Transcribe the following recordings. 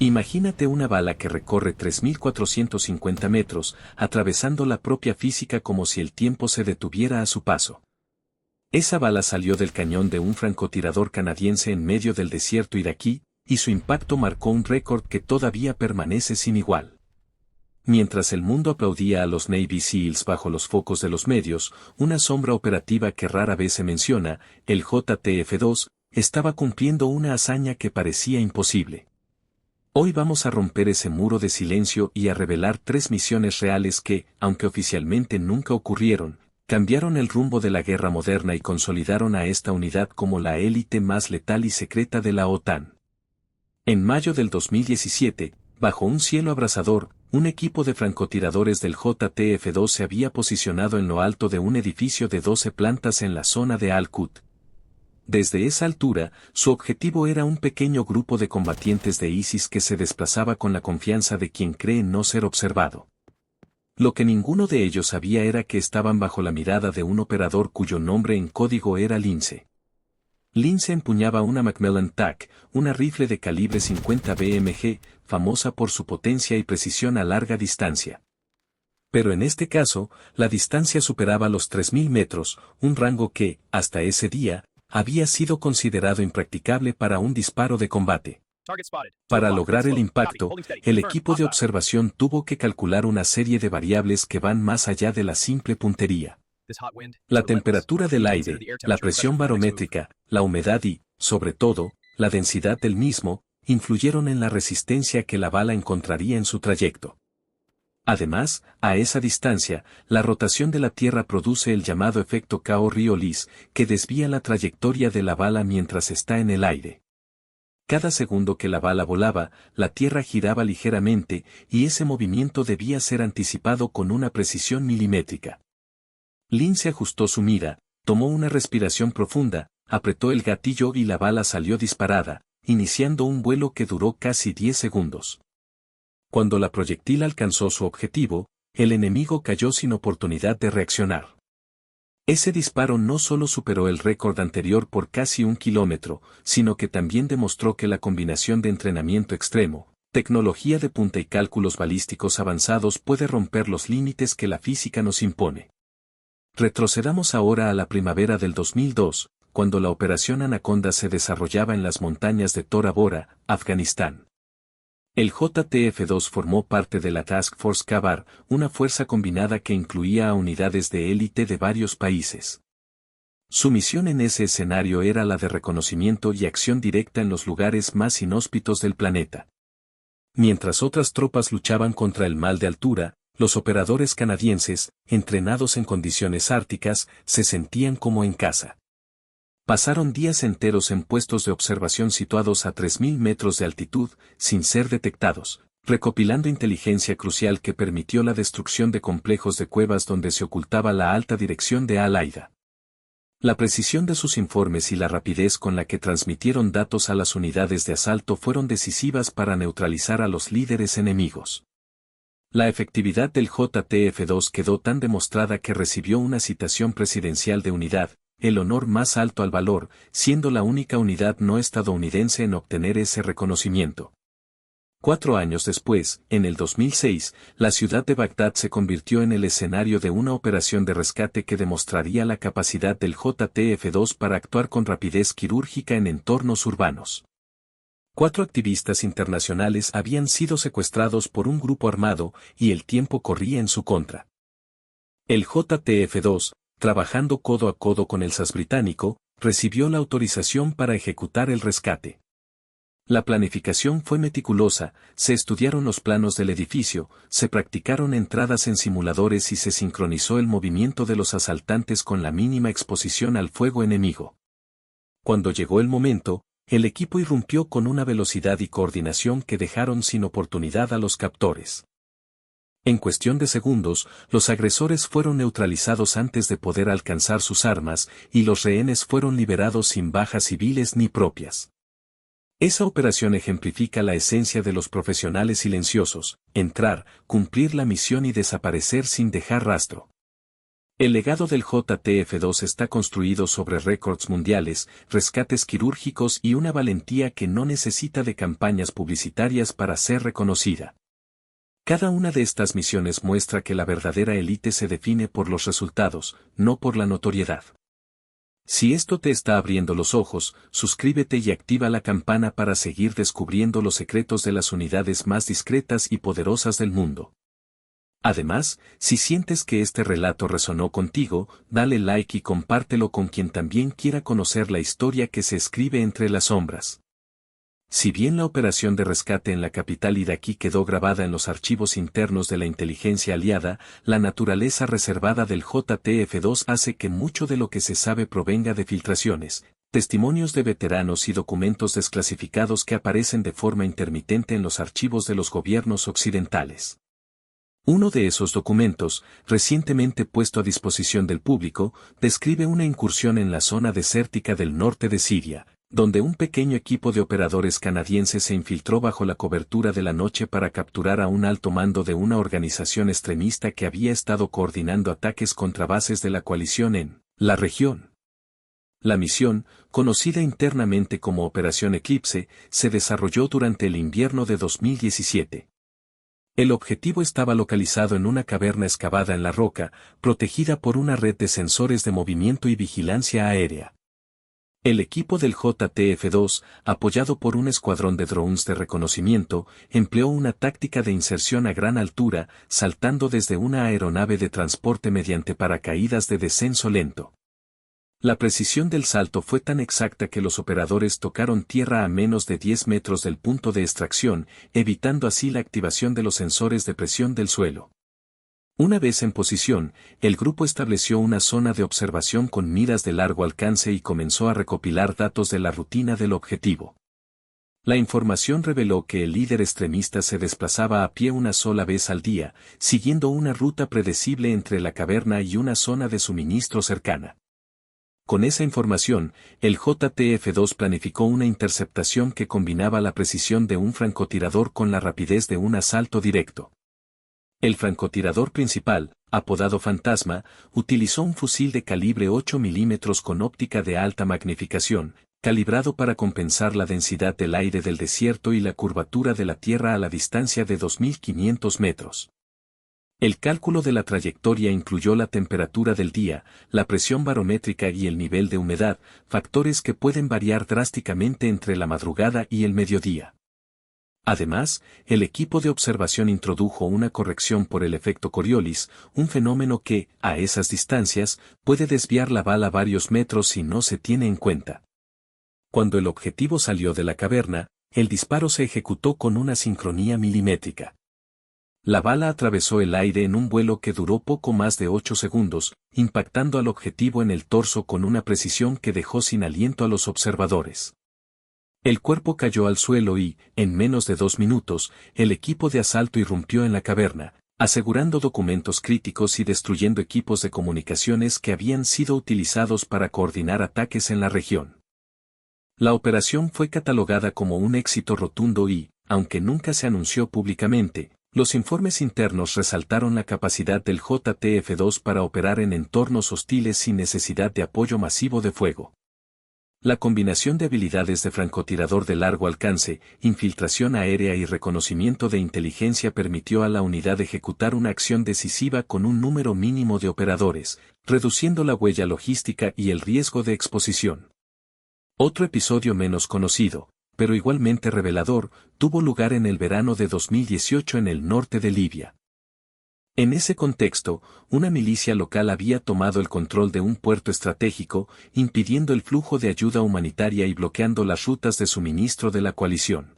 Imagínate una bala que recorre 3.450 metros, atravesando la propia física como si el tiempo se detuviera a su paso. Esa bala salió del cañón de un francotirador canadiense en medio del desierto iraquí, y su impacto marcó un récord que todavía permanece sin igual. Mientras el mundo aplaudía a los Navy SEALs bajo los focos de los medios, una sombra operativa que rara vez se menciona, el JTF-2, estaba cumpliendo una hazaña que parecía imposible. Hoy vamos a romper ese muro de silencio y a revelar 3 misiones reales que, aunque oficialmente nunca ocurrieron, cambiaron el rumbo de la guerra moderna y consolidaron a esta unidad como la élite más letal y secreta de la OTAN. En mayo del 2017, bajo un cielo abrasador, un equipo de francotiradores del JTF-2 se había posicionado en lo alto de un edificio de 12 plantas en la zona de Al-Quds. Desde esa altura, su objetivo era un pequeño grupo de combatientes de ISIS que se desplazaba con la confianza de quien cree no ser observado. Lo que ninguno de ellos sabía era que estaban bajo la mirada de un operador cuyo nombre en código era Lince. Lince empuñaba una Macmillan TAC, una rifle de calibre 50 BMG, famosa por su potencia y precisión a larga distancia. Pero en este caso, la distancia superaba los 3.000 metros, un rango que, hasta ese día, había sido considerado impracticable para un disparo de combate. Para lograr el impacto, el equipo de observación tuvo que calcular una serie de variables que van más allá de la simple puntería. La temperatura del aire, la presión barométrica, la humedad y, sobre todo, la densidad del mismo, influyeron en la resistencia que la bala encontraría en su trayecto. Además, a esa distancia, la rotación de la Tierra produce el llamado efecto Coriolis, que desvía la trayectoria de la bala mientras está en el aire. Cada segundo que la bala volaba, la Tierra giraba ligeramente, y ese movimiento debía ser anticipado con una precisión milimétrica. Lince ajustó su mira, tomó una respiración profunda, apretó el gatillo y la bala salió disparada, iniciando un vuelo que duró casi 10 segundos. Cuando la proyectil alcanzó su objetivo, el enemigo cayó sin oportunidad de reaccionar. Ese disparo no solo superó el récord anterior por casi 1 kilómetro, sino que también demostró que la combinación de entrenamiento extremo, tecnología de punta y cálculos balísticos avanzados puede romper los límites que la física nos impone. Retrocedamos ahora a la primavera del 2002, cuando la Operación Anaconda se desarrollaba en las montañas de Tora Bora, Afganistán. El JTF-2 formó parte de la Task Force Kabar, una fuerza combinada que incluía a unidades de élite de varios países. Su misión en ese escenario era la de reconocimiento y acción directa en los lugares más inhóspitos del planeta. Mientras otras tropas luchaban contra el mal de altura, los operadores canadienses, entrenados en condiciones árticas, se sentían como en casa. Pasaron días enteros en puestos de observación situados a 3.000 metros de altitud, sin ser detectados, recopilando inteligencia crucial que permitió la destrucción de complejos de cuevas donde se ocultaba la alta dirección de Al-Qaeda. La precisión de sus informes y la rapidez con la que transmitieron datos a las unidades de asalto fueron decisivas para neutralizar a los líderes enemigos. La efectividad del JTF-2 quedó tan demostrada que recibió una citación presidencial de unidad, el honor más alto al valor, siendo la única unidad no estadounidense en obtener ese reconocimiento. 4 años después, en el 2006, la ciudad de Bagdad se convirtió en el escenario de una operación de rescate que demostraría la capacidad del JTF-2 para actuar con rapidez quirúrgica en entornos urbanos. 4 activistas internacionales habían sido secuestrados por un grupo armado, y el tiempo corría en su contra. El JTF-2, trabajando codo a codo con el SAS británico, recibió la autorización para ejecutar el rescate. La planificación fue meticulosa, se estudiaron los planos del edificio, se practicaron entradas en simuladores y se sincronizó el movimiento de los asaltantes con la mínima exposición al fuego enemigo. Cuando llegó el momento, el equipo irrumpió con una velocidad y coordinación que dejaron sin oportunidad a los captores. En cuestión de segundos, los agresores fueron neutralizados antes de poder alcanzar sus armas, y los rehenes fueron liberados sin bajas civiles ni propias. Esa operación ejemplifica la esencia de los profesionales silenciosos: entrar, cumplir la misión y desaparecer sin dejar rastro. El legado del JTF-2 está construido sobre récords mundiales, rescates quirúrgicos y una valentía que no necesita de campañas publicitarias para ser reconocida. Cada una de estas misiones muestra que la verdadera élite se define por los resultados, no por la notoriedad. Si esto te está abriendo los ojos, suscríbete y activa la campana para seguir descubriendo los secretos de las unidades más discretas y poderosas del mundo. Además, si sientes que este relato resonó contigo, dale like y compártelo con quien también quiera conocer la historia que se escribe entre las sombras. Si bien la operación de rescate en la capital iraquí quedó grabada en los archivos internos de la inteligencia aliada, la naturaleza reservada del JTF-2 hace que mucho de lo que se sabe provenga de filtraciones, testimonios de veteranos y documentos desclasificados que aparecen de forma intermitente en los archivos de los gobiernos occidentales. Uno de esos documentos, recientemente puesto a disposición del público, describe una incursión en la zona desértica del norte de Siria, donde un pequeño equipo de operadores canadienses se infiltró bajo la cobertura de la noche para capturar a un alto mando de una organización extremista que había estado coordinando ataques contra bases de la coalición en la región. La misión, conocida internamente como Operación Eclipse, se desarrolló durante el invierno de 2017. El objetivo estaba localizado en una caverna excavada en la roca, protegida por una red de sensores de movimiento y vigilancia aérea. El equipo del JTF-2, apoyado por un escuadrón de drones de reconocimiento, empleó una táctica de inserción a gran altura, saltando desde una aeronave de transporte mediante paracaídas de descenso lento. La precisión del salto fue tan exacta que los operadores tocaron tierra a menos de 10 metros del punto de extracción, evitando así la activación de los sensores de presión del suelo. Una vez en posición, el grupo estableció una zona de observación con miras de largo alcance y comenzó a recopilar datos de la rutina del objetivo. La información reveló que el líder extremista se desplazaba a pie una sola vez al día, siguiendo una ruta predecible entre la caverna y una zona de suministro cercana. Con esa información, el JTF-2 planificó una interceptación que combinaba la precisión de un francotirador con la rapidez de un asalto directo. El francotirador principal, apodado Fantasma, utilizó un fusil de calibre 8 mm con óptica de alta magnificación, calibrado para compensar la densidad del aire del desierto y la curvatura de la Tierra a la distancia de 2.500 metros. El cálculo de la trayectoria incluyó la temperatura del día, la presión barométrica y el nivel de humedad, factores que pueden variar drásticamente entre la madrugada y el mediodía. Además, el equipo de observación introdujo una corrección por el efecto Coriolis, un fenómeno que, a esas distancias, puede desviar la bala varios metros si no se tiene en cuenta. Cuando el objetivo salió de la caverna, el disparo se ejecutó con una sincronía milimétrica. La bala atravesó el aire en un vuelo que duró poco más de 8 segundos, impactando al objetivo en el torso con una precisión que dejó sin aliento a los observadores. El cuerpo cayó al suelo y, en menos de 2 minutos, el equipo de asalto irrumpió en la caverna, asegurando documentos críticos y destruyendo equipos de comunicaciones que habían sido utilizados para coordinar ataques en la región. La operación fue catalogada como un éxito rotundo y, aunque nunca se anunció públicamente, los informes internos resaltaron la capacidad del JTF-2 para operar en entornos hostiles sin necesidad de apoyo masivo de fuego. La combinación de habilidades de francotirador de largo alcance, infiltración aérea y reconocimiento de inteligencia permitió a la unidad ejecutar una acción decisiva con un número mínimo de operadores, reduciendo la huella logística y el riesgo de exposición. Otro episodio menos conocido, pero igualmente revelador, tuvo lugar en el verano de 2018 en el norte de Libia. En ese contexto, una milicia local había tomado el control de un puerto estratégico, impidiendo el flujo de ayuda humanitaria y bloqueando las rutas de suministro de la coalición.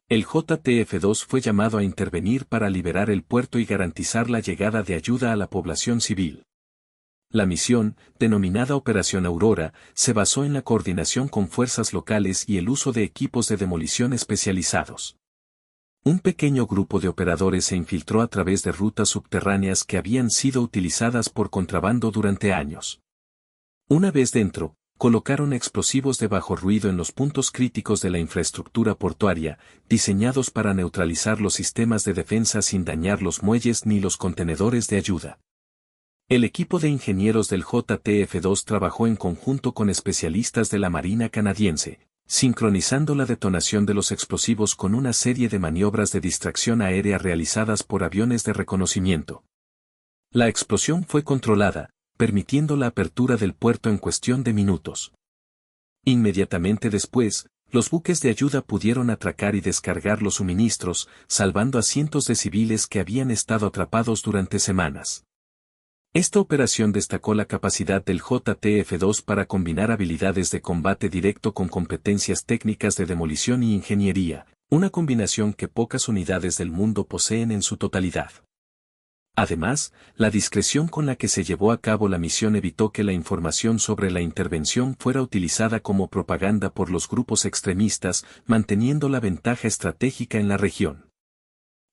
El JTF-2 fue llamado a intervenir para liberar el puerto y garantizar la llegada de ayuda a la población civil. La misión, denominada Operación Aurora, se basó en la coordinación con fuerzas locales y el uso de equipos de demolición especializados. Un pequeño grupo de operadores se infiltró a través de rutas subterráneas que habían sido utilizadas por contrabando durante años. Una vez dentro, colocaron explosivos de bajo ruido en los puntos críticos de la infraestructura portuaria, diseñados para neutralizar los sistemas de defensa sin dañar los muelles ni los contenedores de ayuda. El equipo de ingenieros del JTF-2 trabajó en conjunto con especialistas de la Marina canadiense, sincronizando la detonación de los explosivos con una serie de maniobras de distracción aérea realizadas por aviones de reconocimiento. La explosión fue controlada, permitiendo la apertura del puerto en cuestión de minutos. Inmediatamente después, los buques de ayuda pudieron atracar y descargar los suministros, salvando a cientos de civiles que habían estado atrapados durante semanas. Esta operación destacó la capacidad del JTF-2 para combinar habilidades de combate directo con competencias técnicas de demolición y ingeniería, una combinación que pocas unidades del mundo poseen en su totalidad. Además, la discreción con la que se llevó a cabo la misión evitó que la información sobre la intervención fuera utilizada como propaganda por los grupos extremistas, manteniendo la ventaja estratégica en la región.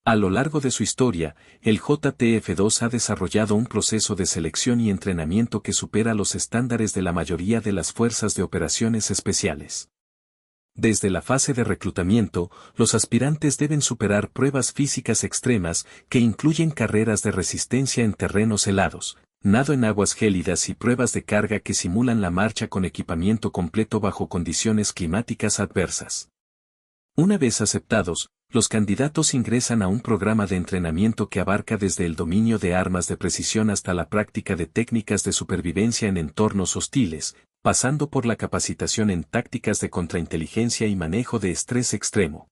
A lo largo de su historia, el JTF-2 ha desarrollado un proceso de selección y entrenamiento que supera los estándares de la mayoría de las fuerzas de operaciones especiales. Desde la fase de reclutamiento, los aspirantes deben superar pruebas físicas extremas que incluyen carreras de resistencia en terrenos helados, nado en aguas gélidas y pruebas de carga que simulan la marcha con equipamiento completo bajo condiciones climáticas adversas. Una vez aceptados, los candidatos ingresan a un programa de entrenamiento que abarca desde el dominio de armas de precisión hasta la práctica de técnicas de supervivencia en entornos hostiles, pasando por la capacitación en tácticas de contrainteligencia y manejo de estrés extremo.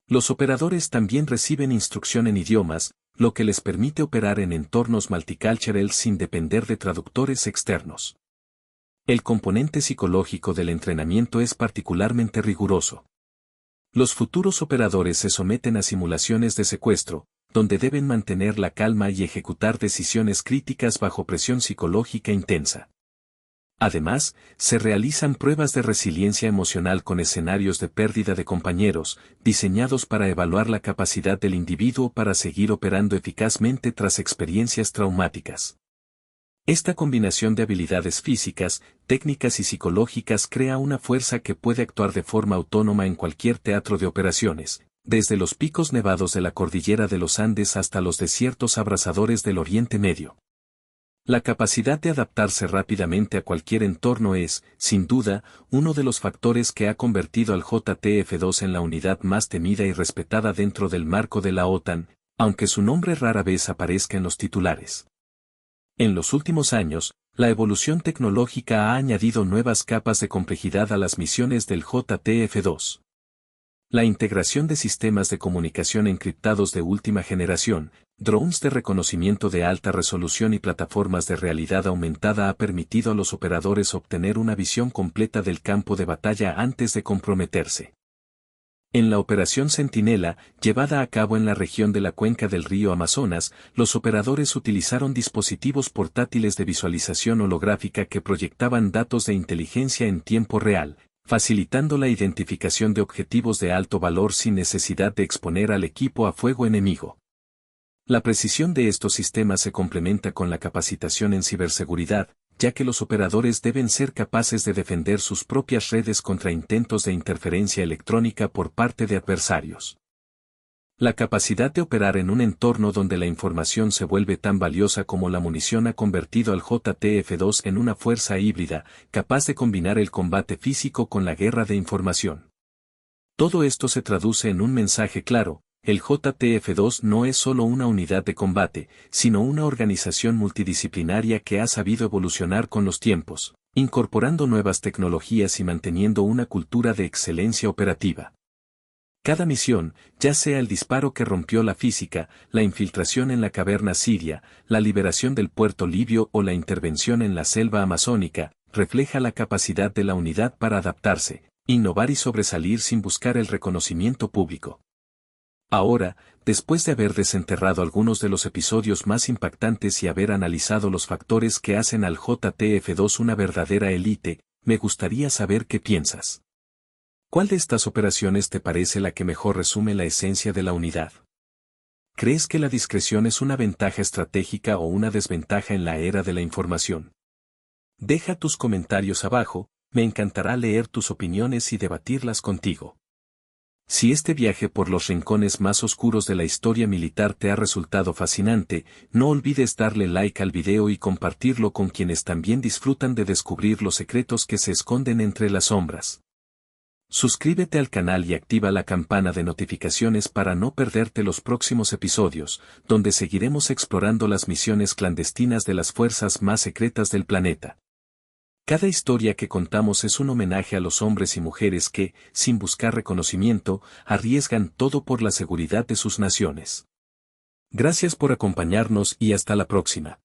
Los operadores también reciben instrucción en idiomas, lo que les permite operar en entornos multicultural sin depender de traductores externos. El componente psicológico del entrenamiento es particularmente riguroso. Los futuros operadores se someten a simulaciones de secuestro, donde deben mantener la calma y ejecutar decisiones críticas bajo presión psicológica intensa. Además, se realizan pruebas de resiliencia emocional con escenarios de pérdida de compañeros, diseñados para evaluar la capacidad del individuo para seguir operando eficazmente tras experiencias traumáticas. Esta combinación de habilidades físicas, técnicas y psicológicas crea una fuerza que puede actuar de forma autónoma en cualquier teatro de operaciones, desde los picos nevados de la cordillera de los Andes hasta los desiertos abrasadores del Oriente Medio. La capacidad de adaptarse rápidamente a cualquier entorno es, sin duda, uno de los factores que ha convertido al JTF-2 en la unidad más temida y respetada dentro del marco de la OTAN, aunque su nombre rara vez aparezca en los titulares. En los últimos años, la evolución tecnológica ha añadido nuevas capas de complejidad a las misiones del JTF-2. La integración de sistemas de comunicación encriptados de última generación, drones de reconocimiento de alta resolución y plataformas de realidad aumentada ha permitido a los operadores obtener una visión completa del campo de batalla antes de comprometerse. En la operación Centinela, llevada a cabo en la región de la cuenca del río Amazonas, los operadores utilizaron dispositivos portátiles de visualización holográfica que proyectaban datos de inteligencia en tiempo real, facilitando la identificación de objetivos de alto valor sin necesidad de exponer al equipo a fuego enemigo. La precisión de estos sistemas se complementa con la capacitación en ciberseguridad, ya que los operadores deben ser capaces de defender sus propias redes contra intentos de interferencia electrónica por parte de adversarios. La capacidad de operar en un entorno donde la información se vuelve tan valiosa como la munición ha convertido al JTF-2 en una fuerza híbrida, capaz de combinar el combate físico con la guerra de información. Todo esto se traduce en un mensaje claro: el JTF-2 no es solo una unidad de combate, sino una organización multidisciplinaria que ha sabido evolucionar con los tiempos, incorporando nuevas tecnologías y manteniendo una cultura de excelencia operativa. Cada misión, ya sea el disparo que rompió la física, la infiltración en la caverna siria, la liberación del puerto libio o la intervención en la selva amazónica, refleja la capacidad de la unidad para adaptarse, innovar y sobresalir sin buscar el reconocimiento público. Ahora, después de haber desenterrado algunos de los episodios más impactantes y haber analizado los factores que hacen al JTF-2 una verdadera élite, me gustaría saber qué piensas. ¿Cuál de estas operaciones te parece la que mejor resume la esencia de la unidad? ¿Crees que la discreción es una ventaja estratégica o una desventaja en la era de la información? Deja tus comentarios abajo, me encantará leer tus opiniones y debatirlas contigo. Si este viaje por los rincones más oscuros de la historia militar te ha resultado fascinante, no olvides darle like al video y compartirlo con quienes también disfrutan de descubrir los secretos que se esconden entre las sombras. Suscríbete al canal y activa la campana de notificaciones para no perderte los próximos episodios, donde seguiremos explorando las misiones clandestinas de las fuerzas más secretas del planeta. Cada historia que contamos es un homenaje a los hombres y mujeres que, sin buscar reconocimiento, arriesgan todo por la seguridad de sus naciones. Gracias por acompañarnos y hasta la próxima.